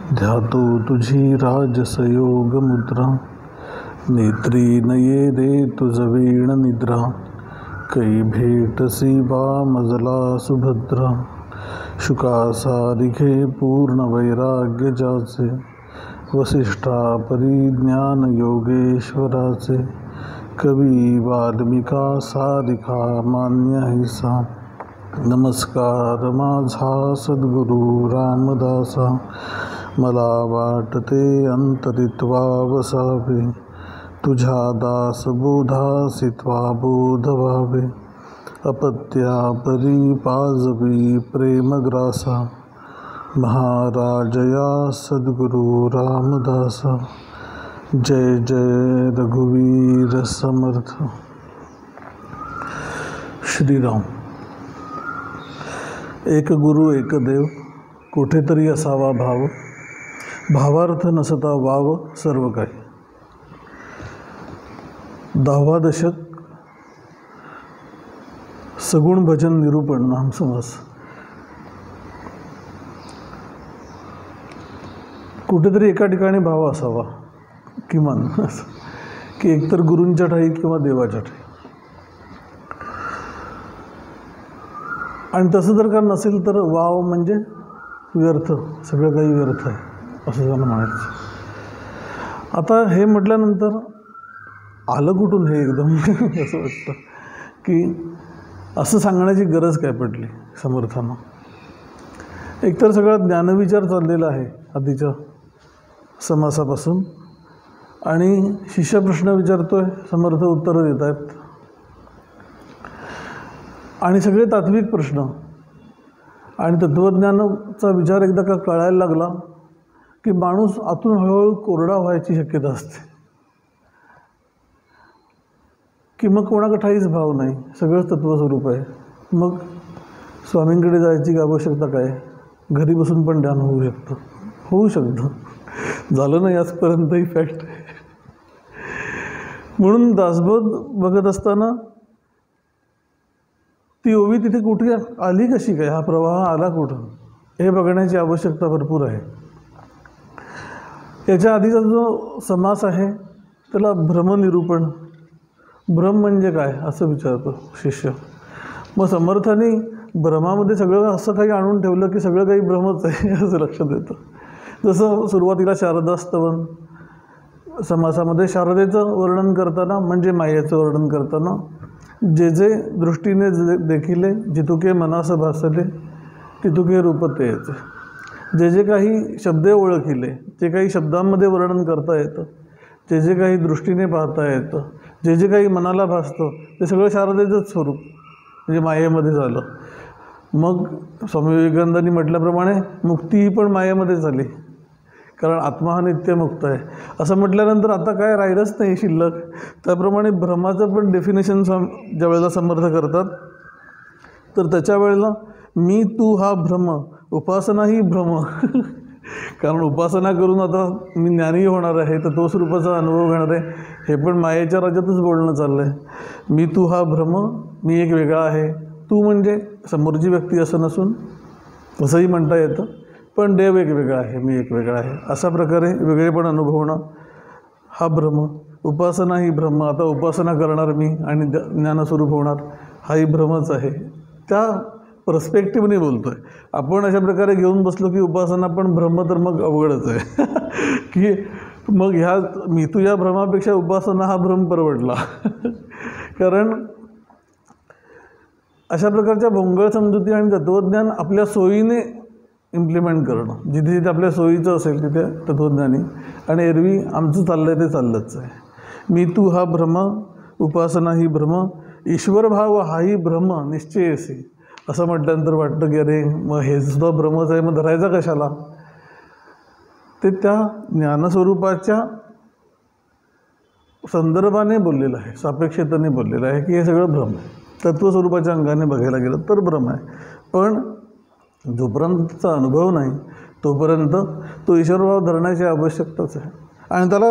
ध्यातो तुझी राजसयोग मुद्रा, नेत्री नये रे तुझ वीण निद्रा. कै भेटसी बा मजला सुभद्रा, शुकासारिखे पूर्ण वैराग्य जाचे. वसिष्ठा परिज्ञान योगेश्वराचे, कवी वाल्मिका सारिखा मान्य हैसा. नमस्कार माझा सद्गुरु रामदासा, मला वाटते अंतरित्वा वसावे. तुझ्या दासबोधासित्वा बोध व्हावे. अपत्या परी पाजवी प्रेमग्रासा, महाराजया सद्गुरु रामदासा. जय जय रघुवीर समर्थ. श्रीराम. एक गुरु एक देव, कुठेतरी असावा भाव. भावार्थ नसता वाव सर्व काही. 10वा दशक. सगुण भजन निरूपण नामसमास. कुठेतरी एका ठिकाणी भाव असावा किमान, की एकतर गुरूंच्या ठाई किंवा देवाच्या ठाई. आणि तसं जर का नसेल तर वाव म्हणजे व्यर्थ, सगळं काही व्यर्थ आहे असं त्यांना म्हणायचं. आता हे म्हटल्यानंतर आलं कुठून हे एकदम असं वाटतं की असं सांगण्याची गरज काय पडली समर्थांना. एकतर सगळा ज्ञानविचार चाललेला आहे आधीच्या समासापासून, आणि शिष्य प्रश्न विचारतोय, समर्थ उत्तरं देत आहेत, आणि सगळे तात्विक प्रश्न. आणि तत्त्वज्ञानाचा विचार एकदा का कळायला लागला की माणूस आतून हळूहळू कोरडा व्हायची शक्यता असते, की मग कोणाकडे ठाईच भाव नाही, सगळंच तत्त्वस्वरूप आहे. मग स्वामींकडे जायची आवश्यकता काय, घरी बसून पण ध्यान होऊ शकतं. झालं नाही आजपर्यंत ही फॅक्ट. म्हणून दासबोध बघत असताना ती ओवी तिथे कुठे आली, कशी काय, हा प्रवाह आला कुठं, हे बघण्याची आवश्यकता भरपूर आहे. याच्या आधीचा जो समास आहे त्याला भ्रमनिरूपण. भ्रम म्हणजे काय असं विचारतो शिष्य. मग समर्थांनी भ्रमामध्ये सगळं असं काही आणून ठेवलं की सगळं काही भ्रमच आहे असं लक्षात येतं. जसं सुरुवातीला शारदास्तवन समासामध्ये शारदेचं वर्णन करताना म्हणजे मायेचं वर्णन करताना, जे जे दृष्टीने देखिले जितुके मनास भासले, तितुके रूप तेच. जे जे काही शब्दे ओळखिले, जे काही शब्दांमध्ये वर्णन करता येतं, जे जे काही दृष्टीने पाहता येतं, जे जे काही मनाला भासतं, ते सगळं शारदेचंच स्वरूप म्हणजे मायेमध्ये झालं. मग स्वामी विवेकानंदांनी म्हटल्याप्रमाणे मुक्ती ही पण मायेमध्येच झाली, कारण आत्मा हा नित्यमुक्त आहे. असं म्हटल्यानंतर आता काय राहिलंच नाही शिल्लक. त्याप्रमाणे भ्रमाचं पण डेफिनेशन ज्या वेळेला समर्थ करतात तर त्याच्या वेळेला मी तू हा भ्रम, उपासना ही भ्रम. कारण उपासना करून आता मी ज्ञानी होणार आहे, तर तो स्वरूपाचा अनुभव घेणार आहे, हे पण मायेच्या राज्यातच बोलणं चाललं आहे. मी तू हा भ्रम, मी एक वेगळा आहे, तू म्हणजे समोरची व्यक्ती असं नसून असंही म्हणता येतं, पण देव एक वेगळा आहे, मी एक वेगळा आहे, अशा प्रकारे वेगळेपण अनुभवणं हा भ्रम. उपासना ही भ्रम, आता उपासना करणार मी आणि ज्ञानस्वरूप होणार, हाही भ्रमच आहे. त्या पर्स्पेक्टिव्हने बोलतो आहे आपण. अशा प्रकारे घेऊन बसलो की उपासना पण भ्रम, तर मग अवघडच आहे की मग ह्या मी तू या भ्रमापेक्षा उपासना हा भ्रम परवडला. कारण अशा प्रकारच्या भोंगळ समजुती आणि तत्त्वज्ञान आपल्या सोयीने इम्प्लिमेंट करणं, जिथे जिथे आपल्या सोयीचं असेल तिथे तत्त्वज्ञानी, आणि एरवी आमचं चाललं आहे ते चाललंच आहे. मी तू हा भ्रम, उपासना ही भ्रम, ईश्वरभाव हाही भ्रम निश्चयसी. असं म्हटल्यानंतर वाटतं की अरे मग हे सुद्धा भ्रमच आहे, मग धरायचा कशाला. ते त्या ज्ञानस्वरूपाच्या संदर्भाने बोललेलं आहे, सापेक्षतेने बोललेलं आहे की हे सगळं भ्रम आहे. तत्त्वस्वरूपाच्या अंगाने बघायला गेलं तर भ्रम आहे, पण जोपर्यंत त्याचा अनुभव नाही तोपर्यंत तो ईश्वरभाव धरण्याची आवश्यकताच आहे. आणि त्याला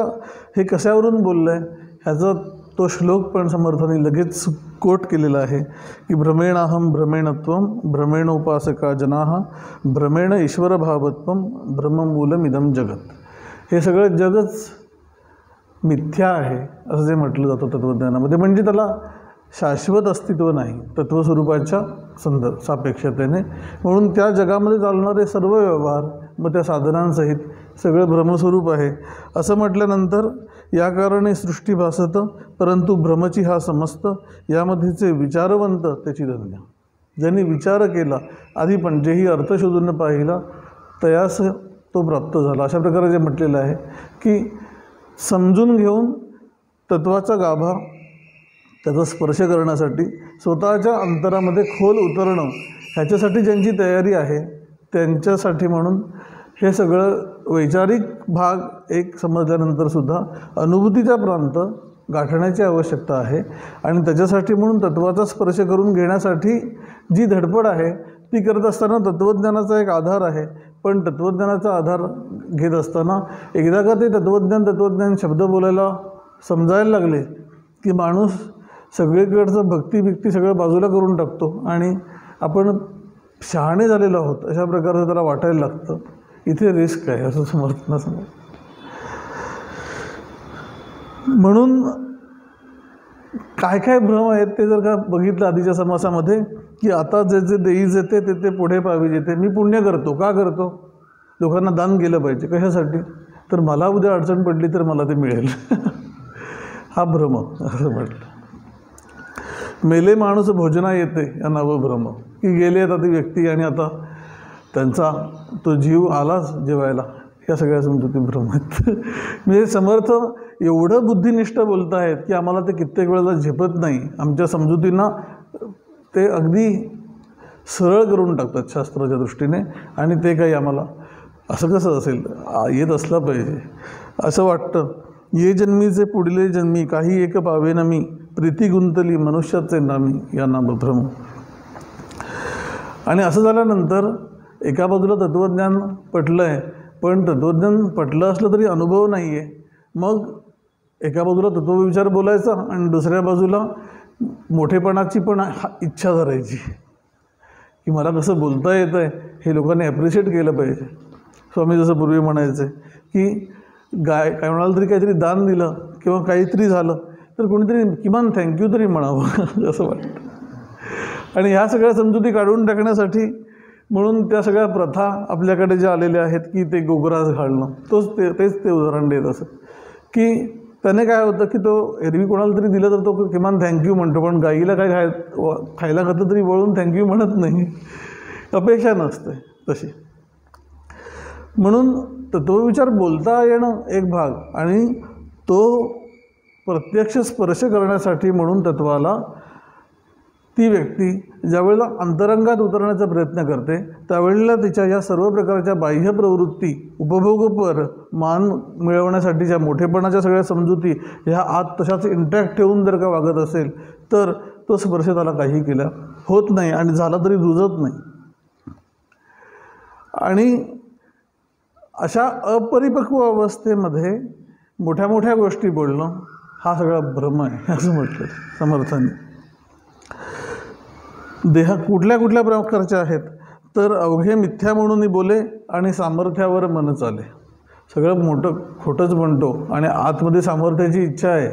हे कशावरून बोललं आहे ह्याचं तो श्लोक पण समर्थांनी लगेच कोट केलेला आहे की भ्रमेणाहम भ्रमेणत्वम भ्रमेणोपासका जनाः भ्रमेण ईश्वरभावत्वम ब्रह्ममूलमिदं जगत. हे सगळं जगच मिथ्या आहे असं जे म्हटलं जातं तत्त्वज्ञानामध्ये. म्हणजे त्याला शाश्वत अस्तित्व नाही तत्त्वस्वरूपाच्या सापेक्षतेने. म्हणून त्या जगामध्ये चालणारे सर्व व्यवहार मग त्या साधनांसहित सगळं भ्रमस्वरूप आहे असं म्हटल्यानंतर या कारणे सृष्टी भासत परंतु भ्रमची हा समस्त यामध्येचे विचारवंत त्याची धन्य. ज्यांनी विचार केला आधी पण जेही अर्थ शोधून पाहिला तयास तो प्राप्त झाला. अशा प्रकारे जे म्हटलेलं आहे की समजून घेऊन तत्त्वाचा गाभा त्याचा स्पर्श करण्यासाठी स्वतःच्या अंतरामध्ये खोल उतरणं ह्याच्यासाठी ज्यांची तयारी आहे त्यांच्यासाठी म्हणून हे सगळं वैचारिक भाग एक समजल्यानंतरसुद्धा अनुभूतीचा प्रांत गाठण्याची आवश्यकता आहे. आणि त्याच्यासाठी म्हणून तत्त्वाचा स्पर्श करून घेण्यासाठी जी धडपड आहे ती करत असताना तत्त्वज्ञानाचा एक आधार आहे. पण तत्त्वज्ञानाचा आधार घेत असताना एकदा का ते तत्त्वज्ञान शब्द बोलायला समजायला लागले की माणूस सगळीकडचं भक्ती सगळं बाजूला करून टाकतो आणि आपण शहाणे झालेलो आहोत अशा प्रकारचं त्याला वाटायला लागतं. इथे रिस्क आहे असं समर्थना सांग. म्हणून काय काय भ्रम आहेत ते जर का बघितलं आधीच्या समासामध्ये की आता जे जे देईज येते ते पुढे पावी येते. मी पुण्य करतो का करतो? लोकांना दान केलं पाहिजे. कशासाठी? तर मला उद्या अडचण पडली तर मला ते मिळेल. हा भ्रम असं म्हटलं. मेले माणूस भोजना येते या नावं भ्रम की गेले आता ती व्यक्ती आणि आता त्यांचा तो जीव आलाच जेवायला. या सगळ्या समजुती भ्रम आहेत. म्हणजे समर्थ एवढं बुद्धिनिष्ठ बोलत आहेत की आम्हाला ते कित्येक वेळेला झेपत नाही. आमच्या समजुतींना ते अगदी सरळ करून टाकतात शास्त्राच्या दृष्टीने आणि ते काही आम्हाला असं कसं असेल येत असलं पाहिजे असं वाटतं. ये जन्मीचे पुढले जन्मी काही एक पावेन मी प्रीती गुंतली मनुष्याचे नामी या नाम भ्रम. आणि असं झाल्यानंतर एका बाजूला तत्त्वज्ञान पटलं आहे पण तत्त्वज्ञान पटलं असलं तरी अनुभव नाही आहे. मग एका बाजूला तत्त्वविचार बोलायचा आणि दुसऱ्या बाजूला मोठेपणाची पण इच्छा धरायची की मला कसं बोलता येतं आहे हे लोकांनी ॲप्रिशिएट केलं पाहिजे. स्वामी जसं पूर्वी म्हणायचे की काय म्हणाल तरी काहीतरी दान दिलं किंवा काहीतरी झालं तर कोणीतरी किमान थँक्यू तरी म्हणावं असं वाटतं. आणि ह्या सगळ्या समजुती काढून टाकण्यासाठी म्हणून त्या सगळ्या प्रथा आपल्याकडे ज्या आलेल्या आहेत की ते गोग्रास घालणं तेच ते उदाहरण देत असत की त्याने काय होतं की तो एरवी कोणाला तरी दिलं तर तो किमान थँक्यू म्हणतो पण गाईला काय खायला घातलं तरी वळून थँक्यू म्हणत नाही. अपेक्षा नसते तशी. म्हणून तत्त्वविचार बोलता येणं एक भाग आणि तो प्रत्यक्ष स्पर्श करण्यासाठी म्हणून तत्त्वाला ती व्यक्ती ज्यावेळेला अंतरंगात उतरण्याचा प्रयत्न करते त्यावेळेला तिच्या या सर्व प्रकारच्या बाह्य प्रवृत्ती उपभोगपर मान मिळवण्यासाठीच्या मोठेपणाच्या सगळ्या समजुती ह्या आत तशाच इंटॅक्ट ठेवून जर का वागत असेल तर तो स्पर्श त्याला काही केला होत नाही आणि झाला तरी रुजत नाही. आणि अशा अपरिपक्व अवस्थेमध्ये मोठ्या मोठ्या गोष्टी बोलणं हा सगळा भ्रम आहे असं म्हटलं समर्थांनी. देह कुठल्या कुठल्या प्रकारचे आहेत तर अवघे मिथ्या म्हणून बोले आणि सामर्थ्यावर मन चाले. सगळं मोठं खोटंच म्हणतो आणि आतमध्ये सामर्थ्याची इच्छा आहे.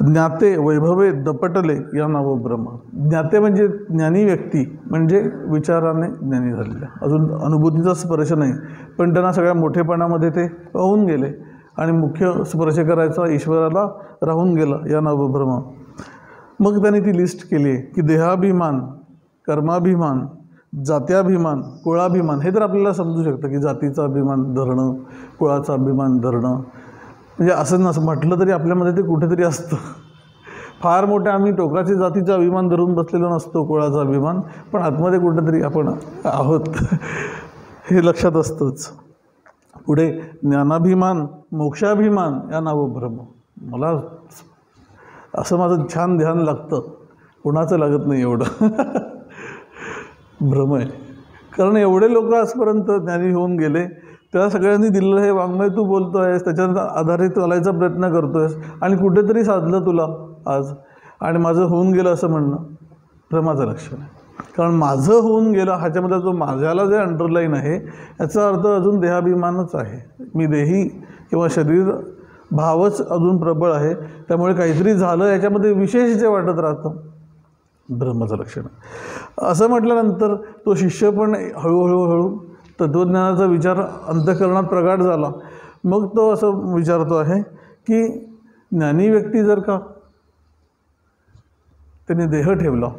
ज्ञाते वैभवे दपटले या नाव ब्रह्म. ज्ञाते म्हणजे ज्ञानी व्यक्ती म्हणजे विचाराने ज्ञानी झालेल्या अजून अनुभूतीचा स्पर्श नाही पण त्यांना सगळ्या मोठेपणामध्ये ते वाहून गेले आणि मुख्य स्पर्श करायचा ईश्वराला राहून गेला या नाव ब्रह्म. मग त्यांनी ती लिस्ट केली की देहाभिमान कर्माभिमान जात्याभिमान कुळाभिमान हे तर आपल्याला समजू शकतं की जातीचा अभिमान धरणं कुळाचा अभिमान धरणं म्हणजे असं नसं म्हटलं तरी आपल्यामध्ये ते कुठेतरी असतं. फार मोठ्या आम्ही टोकाच्या जातीचा अभिमान धरून बसलेला नसतो कुळाचा अभिमान पण आतमध्ये कुठेतरी आपण आहोत हे लक्षात असतंच. पुढे ज्ञानाभिमान मोक्षाभिमान या नावं भ्रम. मला असं माझं छान ध्यान लागतं कोणाचं लागत नाही एवढं भ्रम आहे. कारण एवढे लोक आजपर्यंत ज्ञानी होऊन गेले त्या सगळ्यांनी दिलेलं हे वाङ्मय तू बोलतो आहेस, त्याच्यात आधारित चालायचा प्रयत्न करतो आहेस आणि कुठेतरी साधलं तुला आज आणि माझं होऊन गेलं असं म्हणणं भ्रमाचं लक्षण आहे. कारण माझं होऊन गेलं ह्याच्यामध्ये जो माझ्याला जे अंडरलाईन आहे याचा अर्थ अजून देहाभिमानच आहे. मी देही किंवा शरीर भावच अजून प्रबळ आहे, त्यामुळे काहीतरी झालं याच्यामध्ये विशेष जे वाटत राहतं ब्रह्माचं लक्षण. असं म्हटल्यानंतर तो शिष्य पण हळूहळू तत्त्वज्ञानाचा विचार अंतःकरणात प्रगाढ झाला. मग तो असं विचारतो आहे की ज्ञानी व्यक्ती जर का त्याने देह ठेवला,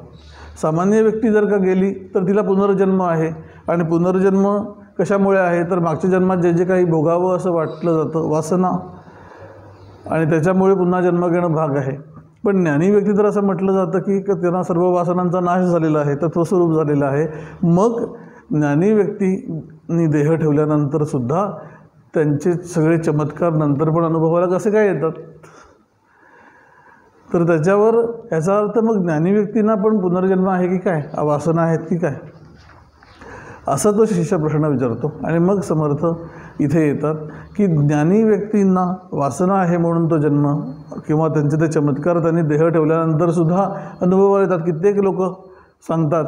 सामान्य व्यक्ती जर का गेली तर तिला पुनर्जन्म आहे आणि पुनर्जन्म कशामुळे आहे तर मागच्या जन्मात जे जे काही भोगावं असं वाटलं जातं वासना आणि त्याच्यामुळे पुन्हा जन्म घेणं भाग आहे. पण ज्ञानी व्यक्ती तर असं म्हटलं जातं की त्यांना सर्व वासनांचा नाश झालेला आहे, तत्वस्वरूप झालेला आहे. मग ज्ञानी व्यक्तींनी देह ठेवल्यानंतरसुद्धा त्यांचे सगळे चमत्कार नंतर पण अनुभवाला कसे काय येतात, तर त्याच्यावर याचा अर्थ मग ज्ञानी व्यक्तींना पण पुनर्जन्म आहे की काय, वासना आहेत की काय, असा तो शिष्य प्रश्न विचारतो. आणि मग समर्थ इथे येतात की ज्ञानी व्यक्तींना वासना आहे म्हणून तो जन्म किंवा त्यांचे ते चमत्कार त्यांनी देह ठेवल्यानंतरसुद्धा अनुभवाला येतात. कित्येक लोक सांगतात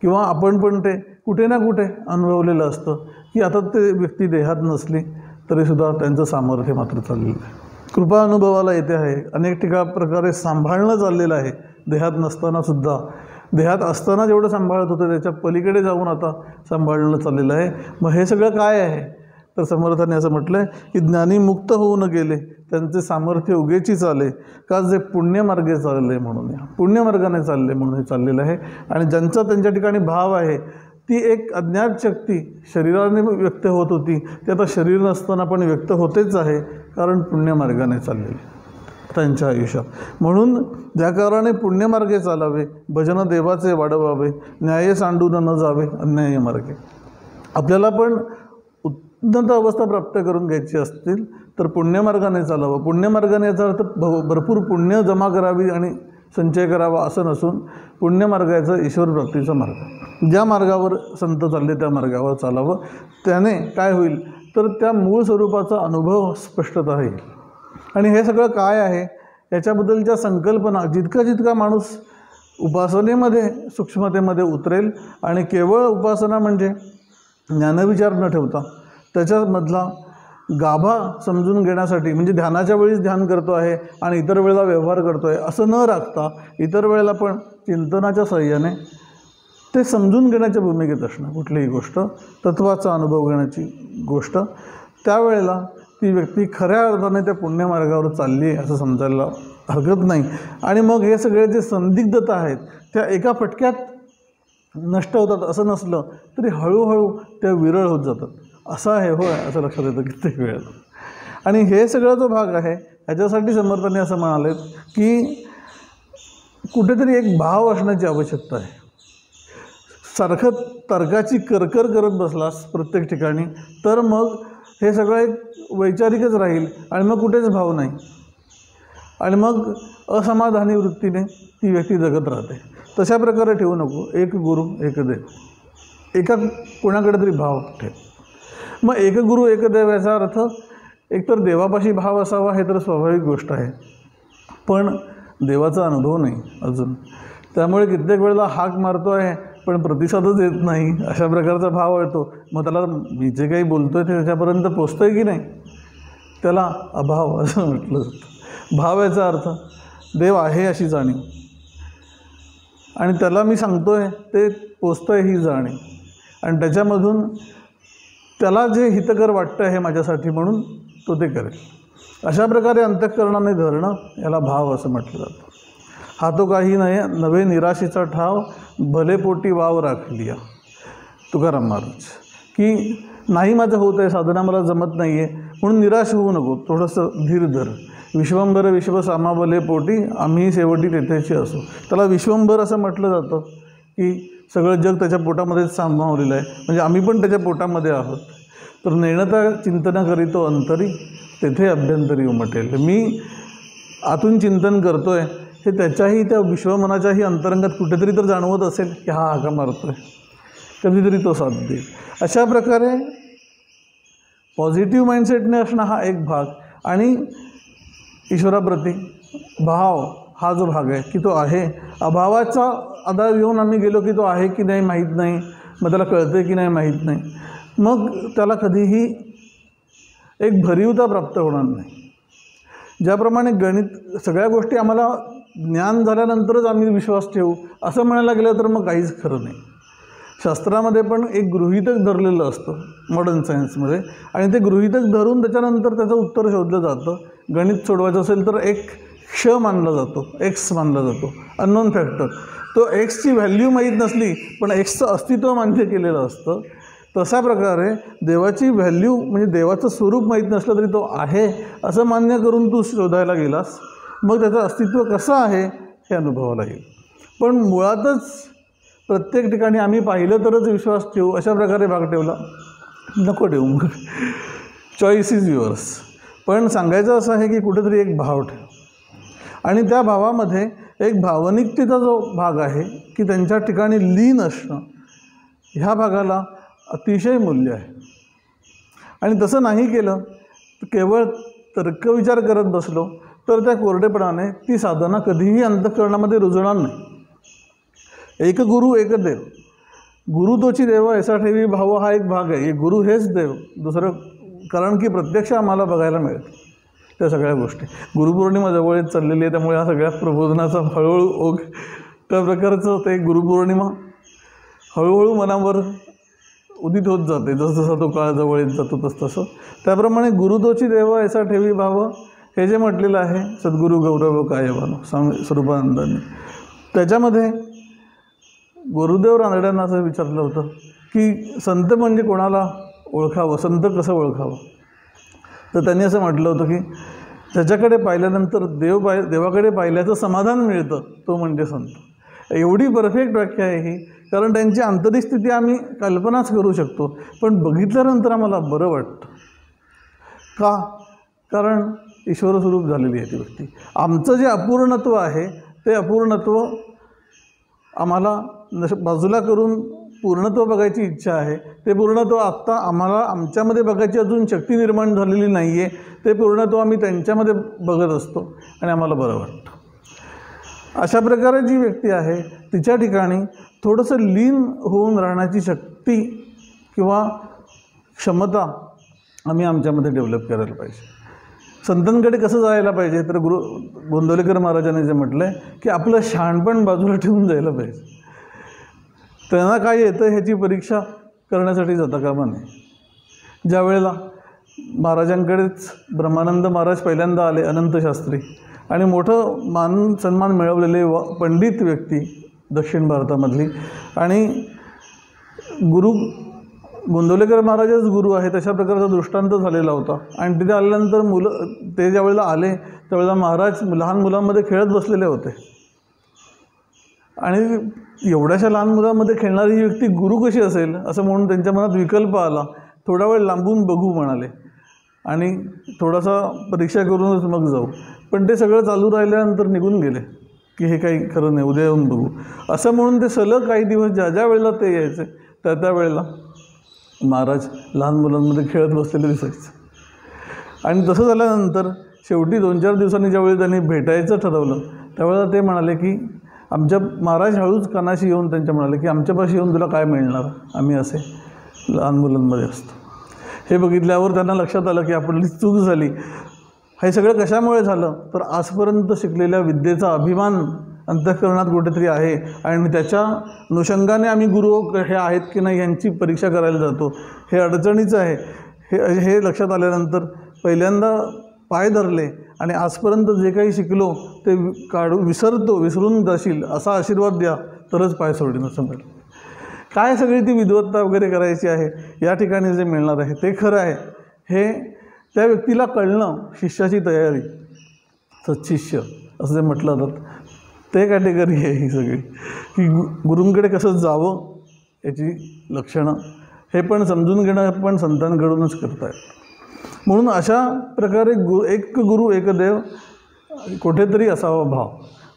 किंवा आपण पण ते कुठे ना कुठे अनुभवलेलं असतं की आता ते व्यक्ती देहात नसली तरीसुद्धा त्यांचं सामर्थ्य मात्र चाललेलं आहे. कृपा अनुभवाला येते आहे. अनेक प्रकारे सांभाळणं चाललेलं आहे देहात नसतानासुद्धा. देहात असताना जेवढं सांभाळत होतं त्याच्या पलीकडे जाऊन आता सांभाळणं चाललेलं आहे. मग हे सगळं काय आहे तर समर्थाने असं म्हटलं आहे की ज्ञानी मुक्त होऊन गेले, त्यांचे सामर्थ्य उगेची चाले का जे पुण्यमार्गे चालले म्हणून, या पुण्यमार्गाने चालले म्हणून हे चाललेलं आहे. आणि ज्यांचा त्यांच्या ठिकाणी भाव आहे ती एक अज्ञात शक्ती शरीराने व्यक्त होत होती, ती आता शरीर नसताना पण व्यक्त होतेच आहे, कारण पुण्यमार्गाने चाललेली त्यांच्या आयुष्यात. म्हणून ज्या कारणाने पुण्यमार्गे चालावे, भजन देवाचे वाढवावे, न्याय सांडून न जावे अन्याय मार्गे. आपल्याला पण उन्नत अवस्था प्राप्त करून घ्यायची असतील तर पुण्यमार्गाने चालावं. पुण्यमार्गाने याचा अर्थ भरपूर पुण्य जमा करावी आणि संचय करावा असं नसून पुण्यमार्गाचा ईश्वर प्राप्तीचा मार्ग, ज्या मार्गावर संत चालले त्या मार्गावर चालावं. त्याने काय होईल तर त्या मूळ स्वरूपाचा अनुभव स्पष्टता येईल. आणि हे सगळं काय आहे याच्याबद्दलच्या संकल्पना जितका माणूस उपासनेमध्ये सूक्ष्मतेमध्ये उतरेल आणि केवळ उपासना म्हणजे ज्ञानविचार न ठेवता त्याच्यामधला गाभा समजून घेण्यासाठी, म्हणजे ध्यानाच्या वेळीच ध्यान करतो आहे आणि इतर वेळेला व्यवहार करतो आहे असं न राखता इतर वेळेला पण चिंतनाच्या साह्याने ते समजून घेण्याच्या भूमिकेत असणं, कुठलीही गोष्ट तत्त्वाचा अनुभव घेण्याची गोष्ट, त्यावेळेला ती व्यक्ती खऱ्या अर्थाने त्या पुण्यमार्गावर चालली आहे असं समजायला हरकत नाही. आणि मग हे सगळे जे संदिग्धता आहेत त्या एका फटक्यात नष्ट होतात असं नसलं तरी हळूहळू त्या विरळ होत जातात. असं आहे होय असं लक्षात येतं कित्येक वेळेला. आणि हे सगळा जो भाग आहे ह्याच्यासाठी समर्थांनी असं म्हणाले की कुठेतरी एक भाव असण्याची आवश्यकता आहे. सारखं तर्काची करकर करत बसलास प्रत्येक ठिकाणी तर मग हे सगळं एक वैचारिकच राहील आणि मग कुठेच भाव नाही आणि मग असमाधानी वृत्तीने ती व्यक्ती जगत राहते. तशा प्रकारे ठेवू नको. एक गुरु एक देव, एका कोणाकडे तरी भाव ठेव. मग एक गुरु एक देव याचा अर्थ एकतर देवापाशी भाव असावा हे तर स्वाभाविक गोष्ट आहे, पण देवाचा अनुभव नाही अजून, त्यामुळे कित्येक वेळेला हाक मारतो आहे पण प्रतिसादच येत नाही, अशा प्रकारचा भाव येतो. मग त्याला मी जे काही बोलतो आहे ते त्याच्यापर्यंत पोचतं आहे की नाही, त्याला अभाव असं म्हटलं जातं. भाव याचा अर्थ देव आहे अशी जाणीव आणि त्याला मी सांगतो आहे ते पोचतं आहे ही जाणीव आणि त्याच्यामधून त्याला जे हितकर वाटतं आहे माझ्यासाठी म्हणून तो ते करेल. अशा प्रकारे अंतःकरणाने धरणं याला भाव असं म्हटलं जातं. हा तो काही नाही नवे निराशेचा ठाव भले पोटी वाव राखलिया, तुकाराम महाराज. की नाही माझं होत आहे साधना, मला जमत नाही आहे म्हणून निराश होऊ नको, थोडंसं धीर धर. विश्वंभर विश्व सामा भले पोटी आम्ही शेवटी तेथेची असो. त्याला विश्वंभर असं म्हटलं जातं की सगळं जग त्याच्या पोटामध्येच सामावलेलं आहे, म्हणजे आम्ही पण त्याच्या पोटामध्ये आहोत. तर नेणता चिंतन करीतो अंतरी तेथे अभ्यंतरी उमटेल. मी आतून चिंतन करतो आहे हे त्याच्याही त्या विश्वमनाच्याही अंतरंगात कुठेतरी तर जाणवत असेल की हा हाका मारतो आहे, कधीतरी तो साथ देईल. अशा प्रकारे पॉझिटिव्ह माइंडसेटने असणं हा एक भाग, आणि ईश्वराप्रती भाव हा जो भाग आहे की तो आहे. अभावाचा आधार घेऊन आम्ही गेलो की तो आहे की नाही माहीत नाही, मग त्याला कळतं की नाही माहीत नाही, मग त्याला कधीही एक भरीवता प्राप्त होणार नाही. ज्याप्रमाणे गणित सगळ्या गोष्टी आम्हाला ज्ञान झाल्यानंतरच आम्ही विश्वास ठेवू असं म्हणायला गेलं तर मग काहीच खरं नाही. शास्त्रामध्ये पण एक गृहीतक धरलेलं असतं मॉडर्न सायन्समध्ये, आणि ते गृहीतक धरून त्याच्यानंतर त्याचं उत्तर शोधलं जातं. गणित सोडवायचं असेल तर एक क्ष मानला जातो, एक्स मानला जातो, अननोन फॅक्टर. तो एक्सची व्हॅल्यू माहीत नसली पण एक्सचं अस्तित्व मान्य केलेलं असतं. तशा प्रकारे देवाची व्हॅल्यू म्हणजे देवाचं स्वरूप माहीत नसलं तरी तो आहे असं मान्य करून तू शोधायला गेलास, मग त्याचं अस्तित्व कसं आहे हे अनुभवाला येईल. पण मुळातच प्रत्येक ठिकाणी आम्ही पाहिलं तरच विश्वास ठेवू अशा प्रकारे भाग ठेवला, नको ठेवू. मग चॉईस इज युअर्स. पण सांगायचं असं आहे की कुठेतरी एक भाव ठेव, आणि त्या भावामध्ये एक भावनिकतेचा जो भाग आहे की त्यांच्या ठिकाणी लीन असणं, ह्या भागाला अतिशय मूल्य आहे. आणि तसं नाही केलं तर केवळ तर्कविचार करत बसलो तर त्या कोरडेपणाने ती साधना कधीही अंतःकरणामध्ये रुजणार नाही. एक गुरु एक देव, गुरु तोची देव ऐसा ठेवी भाव हा एक भाग आहे. गुरु हेच देव, दुसरं, कारण की प्रत्यक्ष आम्हाला बघायला मिळतं त्या सगळ्या गोष्टी. गुरुपौर्णिमा जवळ येत चाललेली आहे, त्यामुळे हा सगळ्या प्रबोधनाचा हळूहळू ओघ त्या प्रकारचं ते गुरुपौर्णिमा हळूहळू मनावर उदित होत जाते. जसजसा तो काळ जवळ येत जातो तसं. त्याप्रमाणे गुरुतोची देव ऐसा ठेवी भाव हे जे म्हटलेलं आहे सद्गुरू गौरव कायवानो स्वामी स्वरूपानंदांनी, त्याच्यामध्ये गुरुदेव रानड्यांना असं विचारलं होतं की संत म्हणजे कोणाला ओळखावं, संत कसं ओळखावं. तर त्यांनी असं म्हटलं होतं की त्याच्याकडे पाहिल्यानंतर देवाकडे पाहिल्याचं समाधान मिळतं तो म्हणजे संत. एवढी परफेक्ट व्याख्या आहे ही, कारण त्यांची आंतरिक स्थिती आम्ही कल्पनाच करू शकतो, पण बघितल्यानंतर आम्हाला बरं वाटतं. का? कारण ईश्वरस्वरूप झालेली आहे ती व्यक्ती. आमचं जे अपूर्णत्व आहे ते अपूर्णत्व आम्हाला बाजूला करून पूर्णत्व बघायची इच्छा आहे. ते पूर्णत्व आत्ता आम्हाला आमच्यामध्ये बघायची अजून शक्ती निर्माण झालेली नाही आहे. ते पूर्णत्व आम्ही त्यांच्यामध्ये बघत असतो आणि आम्हाला बरं वाटतं. अशा प्रकारे जी व्यक्ती आहे तिच्या ठिकाणी थोडंसं लीन होऊन राहण्याची शक्ती किंवा क्षमता आम्ही आमच्यामध्ये डेव्हलप करायला पाहिजे. संतांकडे कसं जायला पाहिजे तर गोंदवलेकर महाराजांनी जे म्हटलं आहे की आपलं शहाणपण बाजूला ठेवून जायला पाहिजे. त्यांना काय येतं ह्याची परीक्षा करण्यासाठी जाता कामा नये. ज्या वेळेला महाराजांकडेच ब्रह्मानंद महाराज पहिल्यांदा आले, अनंत शास्त्री, आणि मोठं मान सन्मान मिळवलेले पंडित व्यक्ती दक्षिण भारतामधली, आणि गुरु गोंदवलेकर महाराजच गुरु आहे तशा प्रकारचा दृष्टांत झालेला होता. आणि तिथे आल्यानंतर ते ज्या वेळेला आले त्यावेळेला महाराज लहान मुलांमध्ये खेळत बसलेले होते, आणि एवढ्याशा लहान मुलांमध्ये खेळणारी ही व्यक्ती गुरु कशी असेल असं म्हणून त्यांच्या मनात विकल्प आला. थोडा वेळ लांबून बघू म्हणाले आणि थोडासा परीक्षा करूनच मग जाऊ. पण ते सगळं चालू राहिल्यानंतर निघून गेले की हे काही खरं नाही, उद्या येऊन बघू असं म्हणून ते सलग काही दिवस ज्या वेळेला ते यायचे त्या वेळेला महाराज लहान मुलांमध्ये खेळत बसलेले दिसायचे. आणि तसं झाल्यानंतर शेवटी 2-4 दिवसांनी ज्यावेळी त्यांनी भेटायचं ठरवलं त्यावेळेला ते म्हणाले की महाराज हळूच कानाशी येऊन त्यांच्या म्हणाले की आमच्यापाशी येऊन तुला काय मिळणार, आम्ही असे लहान मुलांमध्ये असतो. हे बघितल्यावर त्यांना लक्षात आलं की आपली चूक झाली. हे सगळं कशामुळे झालं तर आजपर्यंत शिकलेल्या विद्येचा अभिमान अंतःकरणात कुठेतरी आहे, आणि त्याच्या अनुषंगाने आम्ही गुरु हे आहेत की नाही यांची परीक्षा करायला जातो. हे अडचणीचं आहे. हे लक्षात आल्यानंतर पहिल्यांदा पाय धरले आणि आजपर्यंत जे काही शिकलो ते विसरून जाशील असा आशीर्वाद द्या तरच पाय सोडीन असं म्हटलं. काय सगळी ती विद्वत्ता वगैरे करायची आहे या ठिकाणी जे मिळणार आहे ते खरं आहे हे त्या व्यक्तीला कळणं, शिष्याची तयारी, सत्शिष्य असं जे म्हटलं जातं ते कॅटेगरी आहे ही सगळी, की गुरूंकडे कसं जावं याची लक्षणं हे पण समजून घेणं पण संतांकडूनच करता येतं. म्हणून अशा प्रकारे एक गुरु एक देव कुठेतरी असावा भाव.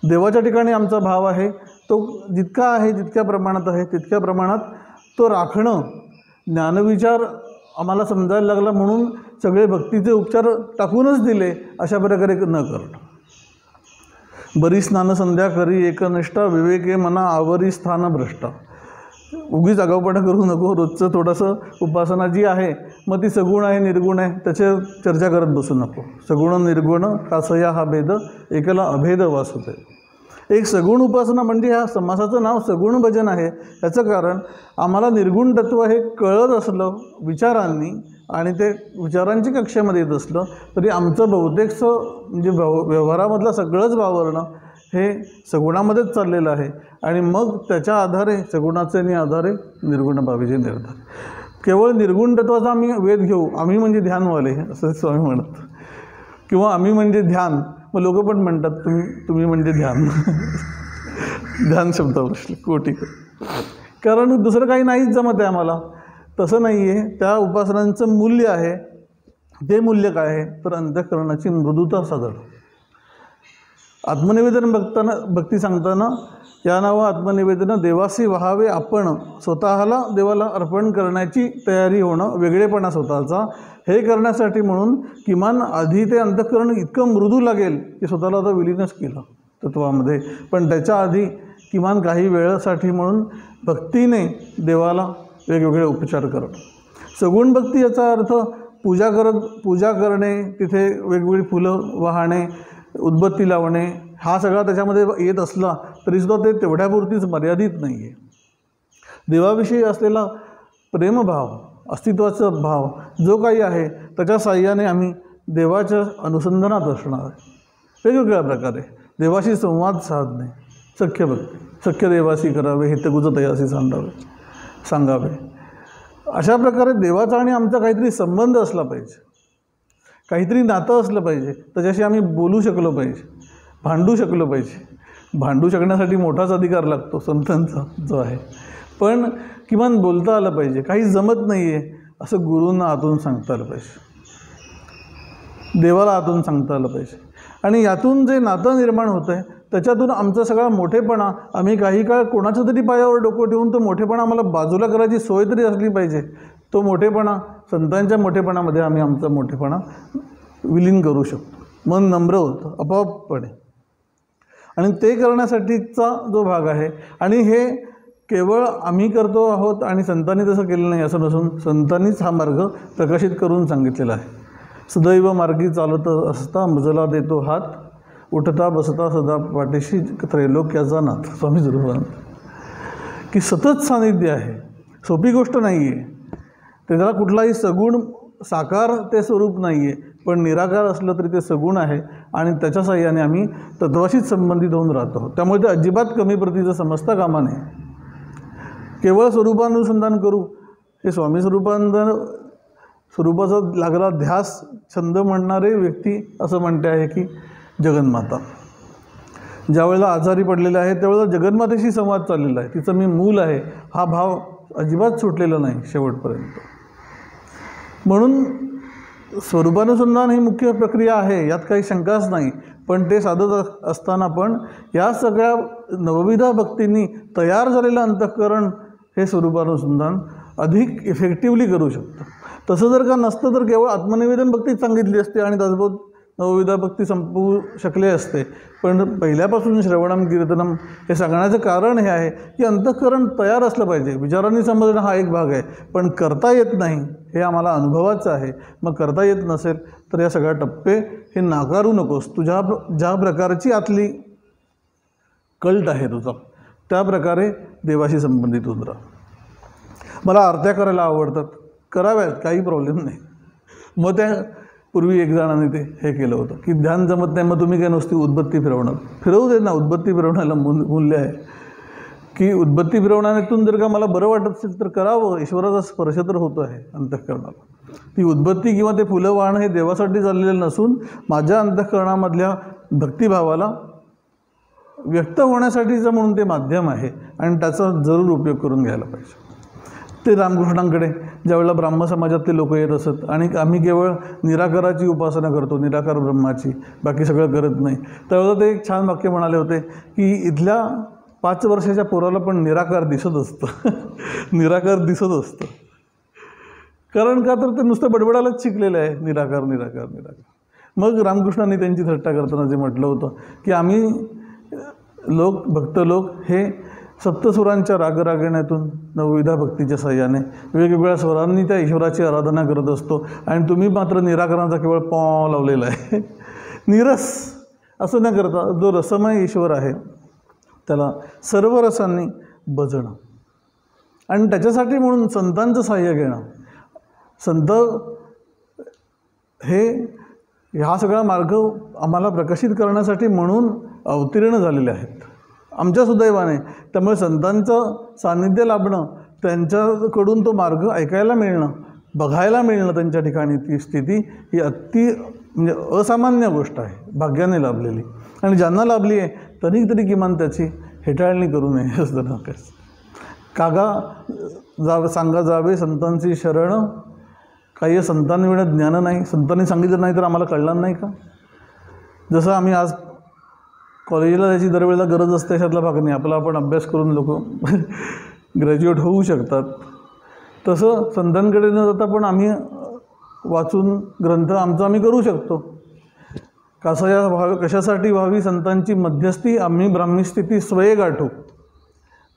देवाच्या ठिकाणी आमचा भाव आहे तो जितका आहे जितक्या प्रमाणात आहे तितक्या प्रमाणात तो राखणं, ज्ञानविचार आम्हाला समजायला लागला म्हणून सगळे भक्तीचे उपचार टाकूनच दिले अशा प्रकारे न करणं. बरी स्नान संध्या करी एकनिष्ठा विवेके मना आवरी स्थान भ्रष्टा. उगीच आगाऊपणा करू नको. रोजचं थोडंसं उपासना जी आहे मग ती सगुण आहे निर्गुण आहे त्याच्यावर चर्चा करत बसू नको. सगुण निर्गुण कासया हा भेद एकाला अभेद वास होते. एक सगुण उपासना म्हणजे ह्या समासाचं नाव सगुण भजन आहे. याचं कारण आम्हाला निर्गुण तत्व हे कळत असलं विचारांनी आणि ते विचारांची कक्षेमध्ये येत असलं तरी आमचं बहुतेकचं म्हणजे व्यवहारामधलं सगळंच वावरणं हे सगुणामध्येच चाललेलं आहे. आणि मग त्याच्या आधारे सगुणाचे आणि आधारे निर्गुण बाबीचे निर्धार. केवळ निर्गुण तत्वाचा आम्ही वेध घेऊ. आम्ही म्हणजे ध्यानवाले असं स्वामी म्हणत, किंवा आम्ही म्हणजे ध्यान. मग लोक पण म्हणतात तुम्ही म्हणजे ध्यान. ध्यान शब्दावर कोटी. कारण दुसरं काही नाहीच जमत आहे आम्हाला. तसं नाही आहे. त्या उपासनांचं मूल्य आहे. ते मूल्य काय आहे तर अंतःकरणाची मृदुता साधणं. आत्मनिवेदन भक्ती सांगताना या नावं आत्मनिवेदन देवासी व्हावे आपण. स्वतःला देवाला अर्पण करण्याची तयारी होणं, वेगळेपणा स्वतःचा हे करण्यासाठी म्हणून किमान आधी ते अंतःकरण इतकं मृदू लागेल की स्वतःला आता विलीनच केलं तत्वामध्ये. पण त्याच्या आधी किमान काही वेळासाठी म्हणून भक्तीने देवाला वेगवेगळे उपचार करणं. सगुण भक्ती याचा अर्थ पूजा करणे, तिथे वेगवेगळी फुलं वाहणे, उदबत्ती लावणे हा सगळा त्याच्यामध्ये येत असला तरीसुद्धा ते तेवढ्यापुरतीच मर्यादित नाही आहे. देवाविषयी असलेला प्रेमभाव, अस्तित्वाचा भाव जो काही आहे त्याच्या साह्याने आम्ही देवाच्या अनुसंधानात असणार आहे. वेगवेगळ्या प्रकारे देवाशी संवाद साधणे, सख्य भक्ती. सख्य देवाशी करावे हितगुज तयासी सांगावे. अशा प्रकारे देवाचा आणि आमचा काहीतरी संबंध असला पाहिजे, काहीतरी नातं असलं पाहिजे. त्याच्याशी आम्ही बोलू शकलो पाहिजे, भांडू शकलो पाहिजे. भांडू शकण्यासाठी मोठाच अधिकार लागतो संतांचा जो आहे. पण किमान बोलता आलं पाहिजे. काही जमत नाही आहे असं गुरूंना आतून सांगता आलं पाहिजे, देवाला आतून सांगता आलं पाहिजे. आणि यातून जे नातं निर्माण होतं आहे त्याच्यातून आमचा सगळा मोठेपणा, आम्ही काही काळ कोणाचं तरी पायावर डोकं ठेवून तो मोठेपणा आम्हाला बाजूला करायची सोय तरी असली पाहिजे. तो मोठेपणा संतांच्या मोठेपणामध्ये आम्ही आमचा मोठेपणा विलीन करू शकतो. मन नम्र होतं आपोआपपणे. आणि ते करण्यासाठीचा जो भाग आहे, आणि हे केवळ आम्ही करतो आहोत आणि संतांनी तसं केलं नाही असं नसून संतांनीच हा मार्ग प्रकाशित करून सांगितलेला आहे. सदैव मार्गी चालत असता मजला देतो हात, उठता बसता सदा पाठीशी त्रैलोक्याचा नाथ. स्वामी गुरुवान की सतत सानिध्य आहे. सोपी गोष्ट नाही आहे. त्याला कुठलाही सगुण साकार ते स्वरूप नाही आहे, पण निराकार असलं तरी ते सगुण आहे. आणि त्याच्या साह्याने आम्ही तत्वाशीच संबंधित होऊन राहतो. त्यामुळे ते अजिबात कमी प्रतीचं समजता कामा नये. केवळ स्वरूपानुसंधान करू हे स्वामी स्वरूपाचा लागला ध्यास छंद म्हणणारे व्यक्ती असं म्हणते आहे की जगन्माता ज्यावेळेला आजारी पडलेला आहे त्यावेळेला जगन्मातेशी संवाद चाललेला आहे. तिचं मी मूल आहे हा भाव अजिबात सुटलेला नाही शेवटपर्यंत. म्हणून स्वरूपानुसंधान ही मुख्य प्रक्रिया आहे, यात काही शंकाच नाही. पण ते साधत असताना पण या सगळ्या नवविधा भक्तींनी तयार झालेलं अंतःकरण हे स्वरूपानुसंधान अधिक इफेक्टिव्हली करू शकतं. तसं जर का नसतं तर केवळ आत्मनिवेदन भक्तीच सांगितली असते आणि त्यासोबत नवविधा भक्ती संपवू शकले असते. पण पहिल्यापासून श्रवणम कीर्तनम हे सांगण्याचं कारण हे आहे की अंतःकरण तयार असलं पाहिजे. विचारांनी समजणं हा एक भाग आहे, पण करता येत नाही हे आम्हाला अनुभवाचं आहे. मग करता येत नसेल तर या सगळ्या टप्पे हे नाकारू नकोस. तुझ्या ज्या प्रकारची आतली कल्ट आहे तुझा त्या प्रकारे देवाशी संबंधित होत राहा. मला आरत्या करायला आवडतात, कराव्यात, काही प्रॉब्लेम नाही. मग त्या पूर्वी एक जणांनी ते हे केलं होतं की ध्यान जमत नाही मग तुम्ही काय नुसती उदबत्ती फिरवणार. फिरवू दे ना, उदबत्ती फिरवण्याला मूल्य आहे की उदबत्ती फिरवण्यातून जर का मला बरं वाटत असेल तर करावं. ईश्वराचा स्पर्श तर होतो आहे अंतःकरणाला. ती उदबत्ती किंवा ते फुलं वाहणं हे देवासाठी चाललेलं नसून माझ्या अंतःकरणामधल्या भक्तिभावाला व्यक्त होण्यासाठीचं म्हणून ते माध्यम आहे आणि त्याचा जरूर उपयोग करून घ्यायला पाहिजे. ते रामकृष्णांकडे ज्यावेळेला ब्राह्म समाजातले लोक येत असत आणि आम्ही केवळ निराकाराची उपासना करतो, निराकार ब्रह्माची, बाकी सगळं करत नाही, त्यावेळेला ते एक छान वाक्य म्हणाले होते की इथल्या 5 वर्षाच्या पोराला पण निराकार दिसत असतं. निराकार दिसत असतं. कारण का तर ते नुसतं बडबडायलाच शिकलेलं आहे, निराकार निराकार निराकार. मग रामकृष्णांनी त्यांची थट्टा करताना जे म्हटलं होतं की आम्ही भक्त लोक हे सप्तसुरांच्या रागरागिण्यातून नवविधा भक्तीच्या साह्याने वेगवेगळ्या स्वरांनी त्या ईश्वराची आराधना करत असतो आणि तुम्ही मात्र निराकरणाचा केवळ पॉ लावलेला आहे. निरस असं न करता जो रसमय ईश्वर आहे त्याला सर्व रसांनी भजणं आणि त्याच्यासाठी म्हणून संतांचं साह्य घेणं. संत हे हा सगळा मार्ग आम्हाला प्रकाशित करण्यासाठी म्हणून अवतीर्ण झालेले आहेत आमच्या सुदैवाने. त्यामुळे संतांचं सान्निध्य लाभणं, त्यांच्याकडून तो मार्ग ऐकायला मिळणं, बघायला मिळणं त्यांच्या ठिकाणी, ती स्थिती ही म्हणजे असामान्य गोष्ट आहे, भाग्याने लाभलेली. आणि ज्यांना लाभली आहे तरी तरी किमान त्याची हेटाळणी करू नये असं नकाच. कागा सांगा जावे संतांची शरण, काही संतांविना ज्ञान नाही. संतांनी सांगितलं नाही तर आम्हाला कळणार नाही का? जसं आम्ही आज कॉलेजला त्याची दरवेळेला गरज असते अशातला भाग नाही, आपला आपण अभ्यास करून लोक ग्रॅज्युएट होऊ शकतात. तसं संतांकडे न जाता पण आम्ही वाचून ग्रंथ आमचं आम्ही करू शकतो. कशासाठी व्हावी संतांची मध्यस्थी, आम्ही ब्राह्मी स्थिती स्वये गाठू.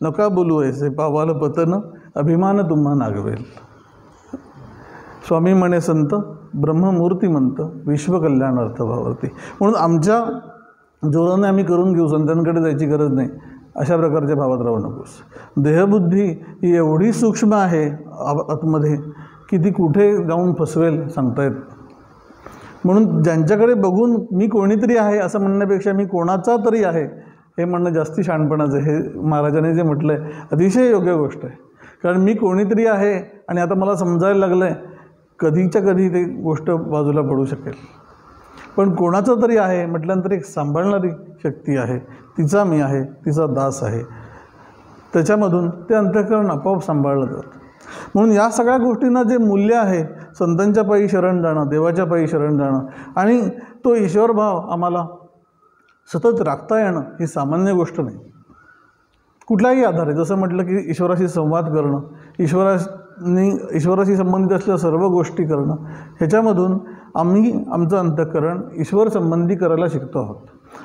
नका बोलू ऐसे पावाल पतन, अभिमान तुम्हा नागवेल. स्वामी म्हणे संत ब्रह्ममूर्तिमंत, विश्वकल्याणार्थ भावरती. म्हणून आमच्या जोराने आम्ही करून घेऊ, संतांकडे जायची गरज नाही, अशा प्रकारच्या भावात राहू नकोस. देहबुद्धी ही एवढी सूक्ष्म आहे आतमध्ये की ती कुठे जाऊन फसवेल सांगता येत. म्हणून ज्यांच्याकडे बघून मी कोणीतरी आहे असं म्हणण्यापेक्षा मी कोणाचा तरी आहे हे म्हणणं जास्ती शहाणपणाचं. हे महाराजांनी जे म्हटलं आहे अतिशय योग्य गोष्ट आहे. कारण मी कोणीतरी आहे आणि आता मला समजायला लागलं आहे, कधीच्या कधी ते गोष्ट बाजूला पडू शकेल. पण कोणाचं तरी आहे म्हटल्यानंतर एक सांभाळणारी शक्ती आहे, तिचा मी आहे, तिचा दास आहे, त्याच्यामधून ते अंतःकरण आपोआप सांभाळलं जातं. म्हणून या सगळ्या गोष्टींना जे मूल्य आहे, संतांच्या पायी शरण जाणं, देवाच्या पायी शरण जाणं आणि तो ईश्वरभाव आम्हाला सतत राखता येणं ही सामान्य गोष्ट नाही. कुठलाही आधार आहे, जसं म्हटलं की ईश्वराशी संवाद करणं, ईश्वराशी संबंधित असलेल्या सर्व गोष्टी करणं, ह्याच्यामधून आम्ही आमचं अंतःकरण ईश्वर संबंधी करायला शिकतो आहोत.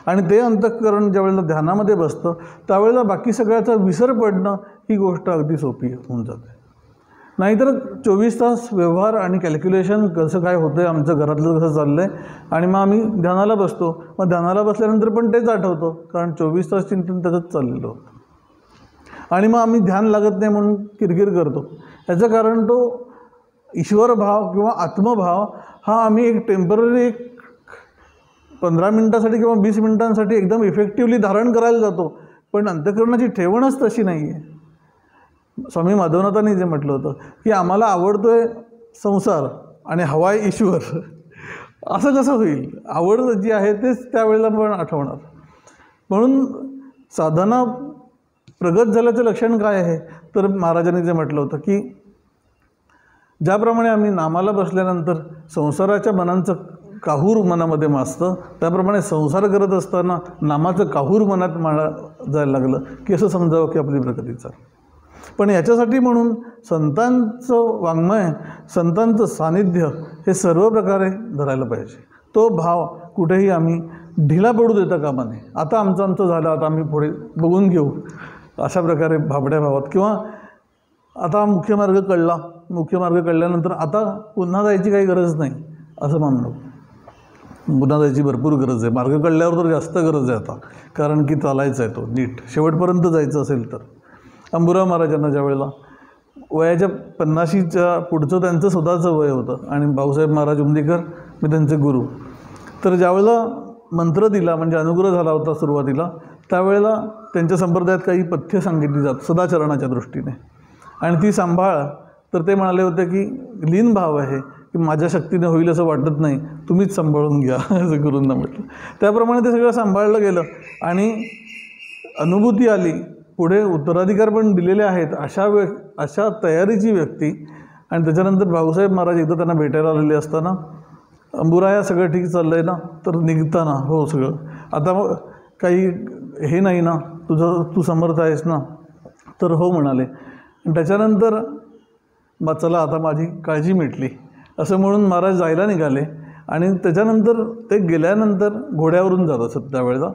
आणि ते अंतःकरण ज्यावेळेला ध्यानामध्ये बसतं त्यावेळेला बाकी सगळ्याचा विसर पडणं ही गोष्ट अगदी सोपी होऊन जाते. नाहीतर 24 तास व्यवहार आणि कॅल्क्युलेशन कसं काय होतं आहे, आमचं घरातलं कसं चाललं आहे, आणि मग आम्ही ध्यानाला बसतो. मग ध्यानाला बसल्यानंतर पण तेच आठवतं, कारण 24 तास चिंतन त्याचंच चाललेलं होतं. आणि मग आम्ही ध्यान लागत नाही म्हणून किरकिर करतो. याचं कारण तो ईश्वरभाव किंवा आत्मभाव हा आम्ही एक टेम्पररी 15 मिनटासाठी किंवा 20 मिनटांसाठी एकदम इफेक्टिव्हली धारण करायला जातो, पण अंतःकरणाची ठेवणच तशी नाही आहे. स्वामी माधवनाथांनी जे म्हटलं होतं की आम्हाला आवडतो आहे संसार आणि हवा आहे ईश्वर, असं कसं होईल? आवड जी आहे तेच त्यावेळेला पण आठवणार. म्हणून साधना प्रगत झाल्याचं लक्षण काय आहे तर महाराजांनी जे म्हटलं होतं की ज्याप्रमाणे आम्ही नामाला बसल्यानंतर संसाराच्या मनांचं काहूर मनामध्ये माजतं, त्याप्रमाणे संसार करत असताना नामाचं काहूर मनात जायला लागलं की असं समजावं की आपली प्रगती चालली. पण याच्यासाठी म्हणून संतांचं वाङ्मय, संतांचं सानिध्य हे सर्व प्रकारे धरायला पाहिजे. तो भाव कुठेही आम्ही ढिला पडू देता कामा नये. आता आमचं झालं, आता आम्ही पुढे बघून घेऊ अशा प्रकारे भाबड्या भावात, किंवा आता मुख्य मार्ग कळला, मुख्य मार्ग कळल्यानंतर आता पुन्हा जायची काही गरज नाही असं मानणं. पुन्हा जायची भरपूर गरज आहे. मार्ग कळल्यावर तर जास्त गरज आहे आता, कारण की चालायचं आहे तो नीट, शेवटपर्यंत जायचं असेल तर. अंबुराव महाराजांना ज्या वेळेला वयाच्या 50च्या पुढचं त्यांचं स्वतःचं वय होतं आणि भाऊसाहेब महाराज उमदीकर मी त्यांचे गुरु, तर ज्यावेळेला मंत्र दिला म्हणजे अनुग्रह झाला होता सुरुवातीला, त्यावेळेला त्यांच्या संप्रदायात काही पथ्य सांगितली जात सदाचरणाच्या दृष्टीने, आणि ती सांभाळ. तर ते म्हणाले होते की लीन भाव आहे की माझ्या शक्तीने होईल असं वाटत नाही, तुम्हीच सांभाळून घ्या असं गुरूंना म्हटलं. त्याप्रमाणे ते सगळं सांभाळलं गेलं आणि अनुभूती आली. पुढे उत्तराधिकार पण दिलेले आहेत अशा तयारीची व्यक्ती. आणि त्याच्यानंतर भाऊसाहेब महाराज एकदा त्यांना भेटायला आलेले असताना, अंबुराया सगळं ठीक चाललं आहे ना, तर निघताना हो सगळं आता मग काही हे नाही ना, तू समर्थ आहेस ना, तर हो म्हणाले. आणि त्याच्यानंतर मग चला आता माझी काळजी मिटली असं म्हणून महाराज जायला निघाले. आणि त्याच्यानंतर ते गेल्यानंतर घोड्यावरून जात असत त्यावेळेला.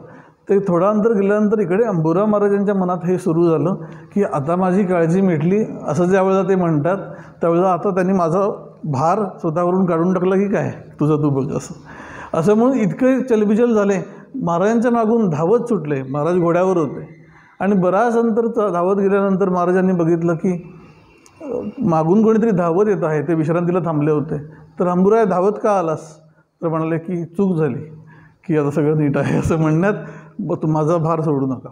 ते थोडा अंतर गेल्यानंतर इकडे अंबुराव महाराजांच्या मनात हे सुरू झालं की आता माझी काळजी मिटली असं ज्यावेळेला ते म्हणतात त्यावेळेला आता त्यांनी माझा भार स्वतःवरून काढून टाकला की काय, तुझं तू बघ असं म्हणून इतके चलबिचल झाले. महाराजांच्या मागून धावत सुटले. महाराज घोड्यावर होते आणि बराच अंतर धावत गेल्यानंतर महाराजांनी बघितलं की मागून कोणीतरी धावत येत आहे. ते विश्रांतीला थांबले होते. तर अंबुराय धावत का आलास, तर म्हणाले की चूक झाली की आता सगळं नीट आहे असं म्हणण्यात तू माझा भार सोडू नका.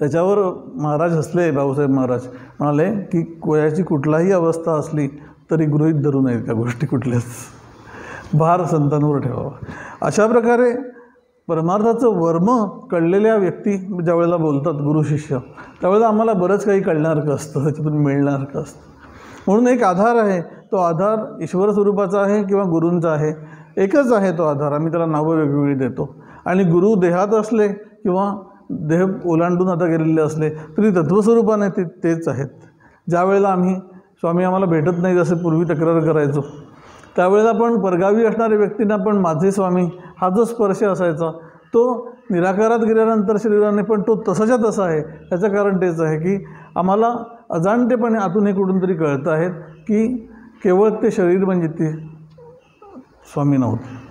त्याच्यावर महाराज हसले. भाऊसाहेब महाराज म्हणाले की कोयाची कुठलाही अवस्था असली तरी गृहीत धरू नयेत त्या गोष्टी कुठल्याच, भार संतांवर ठेवावा. अशा प्रकारे परमार्थाचं वर्म कळलेल्या व्यक्ती ज्या वेळेला बोलतात गुरु शिष्य, त्यावेळेला आम्हाला बरंच काही कळण्यासारखं असतं, त्याच्यातून मिळण्यासारखं असतं. म्हणून एक आधार आहे. तो आधार ईश्वर स्वरूपाचा आहे किंवा गुरूंचा आहे, एकच आहे तो आधार. आम्ही त्याला नावं वेगवेगळी देतो. आणि गुरु देहात असले किंवा देह ओलांडून आता गेलेले असले तरी तत्त्वस्वरूपाने तेच आहेत. ज्या वेळेला आम्ही स्वामी आम्हाला भेटत नाही जसे पूर्वी तक्रार करायचो, त्यावेळेला पण परगावी असणाऱ्या व्यक्तींना पण माझे स्वामी हा जो स्पर्श असायचा तो निराकारात गेल्यानंतर शरीराने पण तो तसाच्या तसा आहे. त्याचं कारण तेच आहे की आम्हाला अजाणतेपणे आतून हे कुठून तरी कळतं आहेत की केवळ ते शरीर म्हणजे ते स्वामी नव्हते,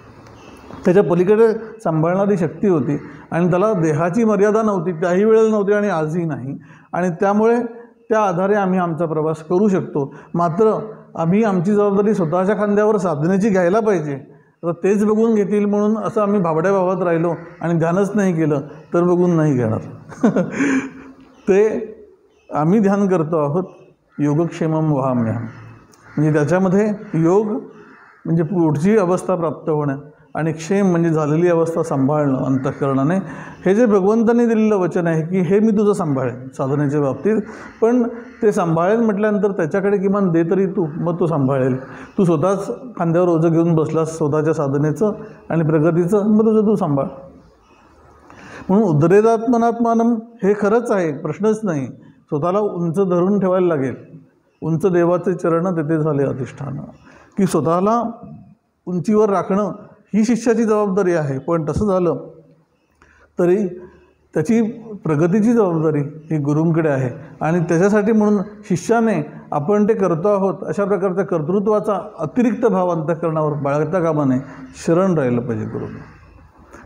त्याच्या पलीकडे सांभाळणारी शक्ती होती आणि त्याला देहाची मर्यादा नव्हती, त्याही वेळेला नव्हती आणि आजही नाही. आणि त्यामुळे त्या आधारे आम्ही आमचा प्रवास करू शकतो. मात्र आम्ही आमची जबाबदारी स्वतःच्या खांद्यावर साधनेची घ्यायला पाहिजे. तर तेच बघून घेतील म्हणून असं आम्ही भाबड्या भावात राहिलो आणि ध्यानच नाही केलं तर बघून नाही घेणार. ते आम्ही ध्यान करतो आहोत योगक्षेमम वहाम्यहम, म्हणजे त्याच्यामध्ये योग म्हणजे पुढची अवस्था प्राप्त होणं आणि क्षेम म्हणजे झालेली अवस्था सांभाळणं अंतःकरणाने. हे जे भगवंतांनी दिलेलं वचन आहे की हे मी तुझं सांभाळेन साधनेच्या बाबतीत, पण ते सांभाळेल म्हटल्यानंतर त्याच्याकडे किमान दे तरी तू, मग तो सांभाळेल. तू स्वतःच खांद्यावर ओझं घेऊन बसलास स्वतःच्या साधनेचं आणि प्रगतीचं, मग तुझं तू सांभाळ. म्हणून उद्रेदात्मनात्मानम हे खरंच आहे, प्रश्नच नाही. स्वतःला उंच धरून ठेवायला लागेल. उंच देवाचे चरण तेथे झाले अधिष्ठान, की स्वतःला उंचीवर राखणं ही शिष्याची जबाबदारी आहे. पण तसं झालं तरी त्याची प्रगतीची जबाबदारी ही गुरूंकडे आहे. आणि त्याच्यासाठी म्हणून शिष्याने आपण ते करतो आहोत अशा प्रकारच्या कर्तृत्वाचा अतिरिक्त भाव अंतःकरणावर बाळगता कामा नये. शरण राहिलं पाहिजे गुरूंना.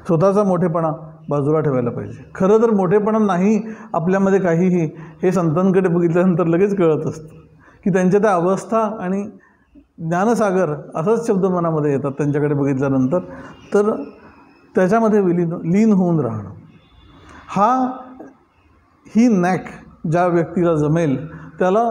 स्वतःचा मोठेपणा बाजूला ठेवायला पाहिजे. खरं तर मोठेपणा नाही आपल्यामध्ये काहीही, हे संतांकडे बघितल्यानंतर लगेच कळत असतं की त्यांच्या त्या अवस्था आणि ज्ञानसागर असाच शब्द मनामध्ये येतात त्यांच्याकडे बघितल्यानंतर. तर त्याच्यामध्ये लीन होऊन राहणं ही नॅक ज्या व्यक्तीला जमेल त्याला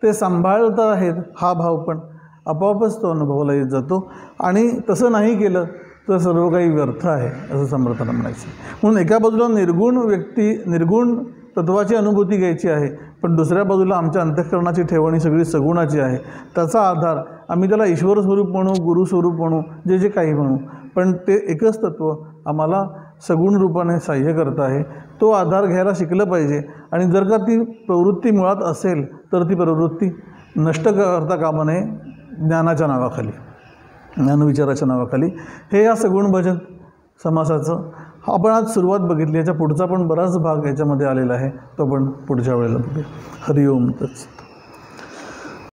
ते सांभाळता आहेत हा भाव पण आपोआपच तो अनुभवाला येत जातो. आणि तसं नाही केलं तर सर्व काही व्यर्थ आहे असं समर्थांना म्हणायचं. म्हणून एका बाजूला निर्गुण तत्वाची अनुभूती घ्यायची आहे, पण दुसऱ्या बाजूला आमच्या अंतःकरणाची ठेवणी सगळी सगुणाची आहे. त्याचा आधार आम्ही त्याला ईश्वर स्वरूप म्हणू, गुरु स्वरूप म्हणू, जे काही म्हणू, पण ते एकच तत्व आम्हाला सगुण रूपाने सहाय्य करत आहे. तो आधार घ्यायला शिकलं पाहिजे. आणि जर का ती प्रवृत्ती मुळात असेल तर ती प्रवृत्ती नष्ट करता कामा नये ज्ञानाच्या नावाखाली, ज्ञानविचाराच्या नावाखाली. हे या सगुण भजन समासाचं आपण आज सुरुवात बघितली. याच्या पुढचा पण बराच भाग याच्यामध्ये आलेला आहे, तो पण पुढच्या वेळेला बघूया. हरिओम तत्सत.